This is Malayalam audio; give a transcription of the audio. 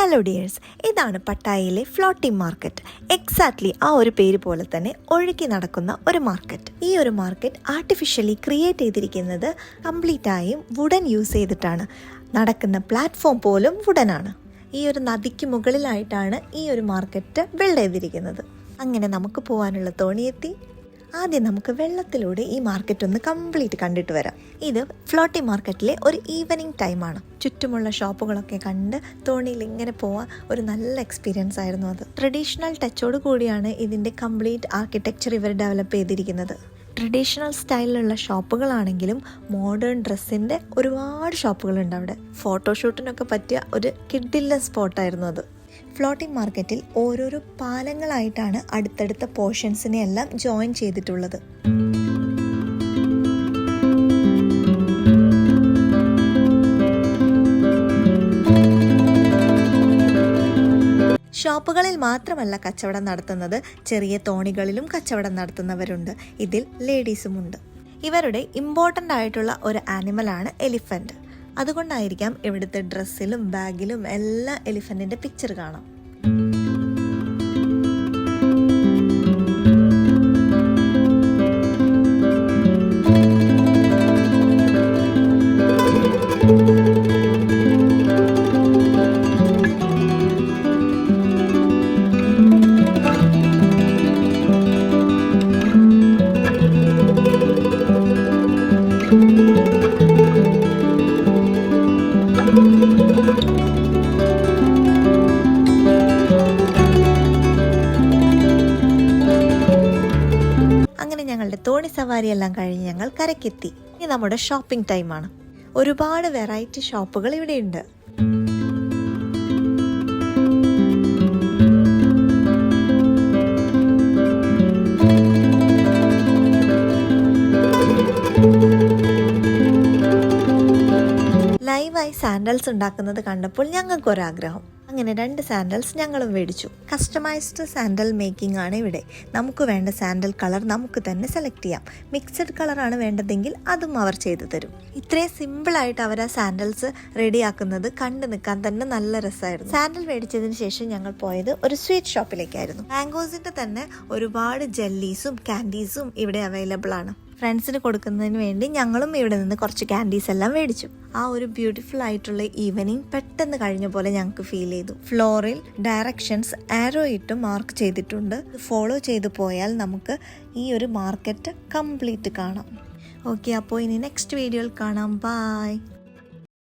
ഹലോ ഡിയേഴ്സ്, ഇതാണ് പട്ടായയിലെ ഫ്ലോട്ടിംഗ് മാർക്കറ്റ്. എക്സാക്ട്ലി ആ ഒരു പേര് പോലെ തന്നെ ഒഴുകി നടക്കുന്ന ഒരു മാർക്കറ്റ്. ഈ ഒരു മാർക്കറ്റ് ആർട്ടിഫിഷ്യലി ക്രിയേറ്റ് ചെയ്തിരിക്കുന്നത് കംപ്ലീറ്റ് ആയും വുഡൻ യൂസ് ചെയ്തിട്ടാണ്. നടക്കുന്ന പ്ലാറ്റ്ഫോം പോലും വുഡനാണ്. ഈ ഒരു നദിക്ക് മുകളിലായിട്ടാണ് ഈ ഒരു മാർക്കറ്റ് ബിൽഡ് ചെയ്തിരിക്കുന്നത്. അങ്ങനെ നമുക്ക് പോകാനുള്ള തോണിയെത്തി. ആദ്യം നമുക്ക് വെള്ളത്തിലൂടെ ഈ മാർക്കറ്റ് ഒന്ന് കംപ്ലീറ്റ് കണ്ടിട്ട് വരാം. ഇത് ഫ്ലോട്ടിംഗ് മാർക്കറ്റിലെ ഒരു ഈവനിങ് ടൈമാണ്. ചുറ്റുമുള്ള ഷോപ്പുകളൊക്കെ കണ്ട് തോണിയിൽ ഇങ്ങനെ പോവാൻ ഒരു നല്ല എക്സ്പീരിയൻസ് ആയിരുന്നു അത്. ട്രഡീഷണൽ ടച്ചോട് കൂടിയാണ് ഇതിൻ്റെ കംപ്ലീറ്റ് ആർക്കിടെക്ചർ ഇവർ ഡെവലപ്പ് ചെയ്തിരിക്കുന്നത്. ട്രഡീഷണൽ സ്റ്റൈലിലുള്ള ഷോപ്പുകളാണെങ്കിലും മോഡേൺ ഡ്രസ്സിൻ്റെ ഒരുപാട് ഷോപ്പുകളുണ്ട് അവിടെ. ഫോട്ടോഷൂട്ടിനൊക്കെ പറ്റിയ ഒരു കിഡില്ല സ്പോട്ടായിരുന്നു അത്. ഫ്ലോട്ടിംഗ് മാർക്കറ്റിൽ ഓരോരോ പാലങ്ങളായിട്ടാണ് അടുത്തടുത്ത പോർഷൻസിനെ എല്ലാം ജോയിൻ ചെയ്തിട്ടുള്ളത്. ഷോപ്പുകളിൽ മാത്രമല്ല കച്ചവടം നടത്തുന്നത്, ചെറിയ തോണികളിലും കച്ചവടം നടത്തുന്നവരുണ്ട്. ഇതിൽ ലേഡീസുമുണ്ട്. ഇവരുടെ ഇമ്പോർട്ടൻ്റ് ആയിട്ടുള്ള ഒരു ആനിമലാണ് എലിഫന്റ്. അതുകൊണ്ടായിരിക്കാം ഇവിടുത്തെ ഡ്രസ്സിലും ബാഗിലും എല്ലാം എലിഫന്റിന്റെ പിക്ചർ കാണാം. അങ്ങനെ ഞങ്ങളുടെ തോണി സവാരിയെല്ലാം കഴിഞ്ഞ് ഞങ്ങൾ കരക്കെത്തി. ഇനി നമ്മുടെ ഷോപ്പിംഗ് ടൈമാണ്. ഒരുപാട് വെറൈറ്റി ഷോപ്പുകൾ ഇവിടെയുണ്ട്. ലൈവായി സാൻഡൽസ് ഉണ്ടാക്കുന്നത് കണ്ടപ്പോൾ ഞങ്ങൾക്കൊരാഗ്രഹം. അങ്ങനെ 2 സാൻഡൽസ് ഞങ്ങളും മേടിച്ചു. കസ്റ്റമൈസ്ഡ് സാൻഡൽ മേക്കിംഗ് ആണ് ഇവിടെ. നമുക്ക് വേണ്ട സാൻഡൽ കളർ നമുക്ക് തന്നെ സെലക്ട് ചെയ്യാം. മിക്സഡ് കളറാണ് വേണ്ടതെങ്കിൽ അതും അവർ ചെയ്തു തരും. ഇത്രയും സിമ്പിളായിട്ട് അവർ ആ സാൻഡൽസ് റെഡിയാക്കുന്നത് കണ്ടു നിൽക്കാൻ തന്നെ നല്ല രസമായിരുന്നു. സാൻഡൽ മേടിച്ചതിന് ശേഷം ഞങ്ങൾ പോയത് ഒരു സ്വീറ്റ് ഷോപ്പിലേക്കായിരുന്നു. മാംഗോസിന്റെ തന്നെ ഒരുപാട് ജെല്ലീസും കാൻഡീസും ഇവിടെ അവൈലബിൾ ആണ്. ഫ്രണ്ട്സിന് കൊടുക്കുന്നതിന് വേണ്ടി ഞങ്ങളും ഇവിടെ നിന്ന് കുറച്ച് ക്യാൻഡീസ് എല്ലാം മേടിച്ചു. ആ ഒരു ബ്യൂട്ടിഫുൾ ആയിട്ടുള്ള ഈവനിങ് പെട്ടെന്ന് കഴിഞ്ഞ പോലെ ഞങ്ങൾക്ക് ഫീൽ ചെയ്തു. ഫ്ലോറിൽ ഡയറക്ഷൻസ് ആരോ ഇട്ട് മാർക്ക് ചെയ്തിട്ടുണ്ട്. ഫോളോ ചെയ്ത് പോയാൽ നമുക്ക് ഈ ഒരു മാർക്കറ്റ് കംപ്ലീറ്റ് കാണാം. ഓക്കെ, അപ്പോൾ ഇനി നെക്സ്റ്റ് വീഡിയോയിൽ കാണാം. ബൈ.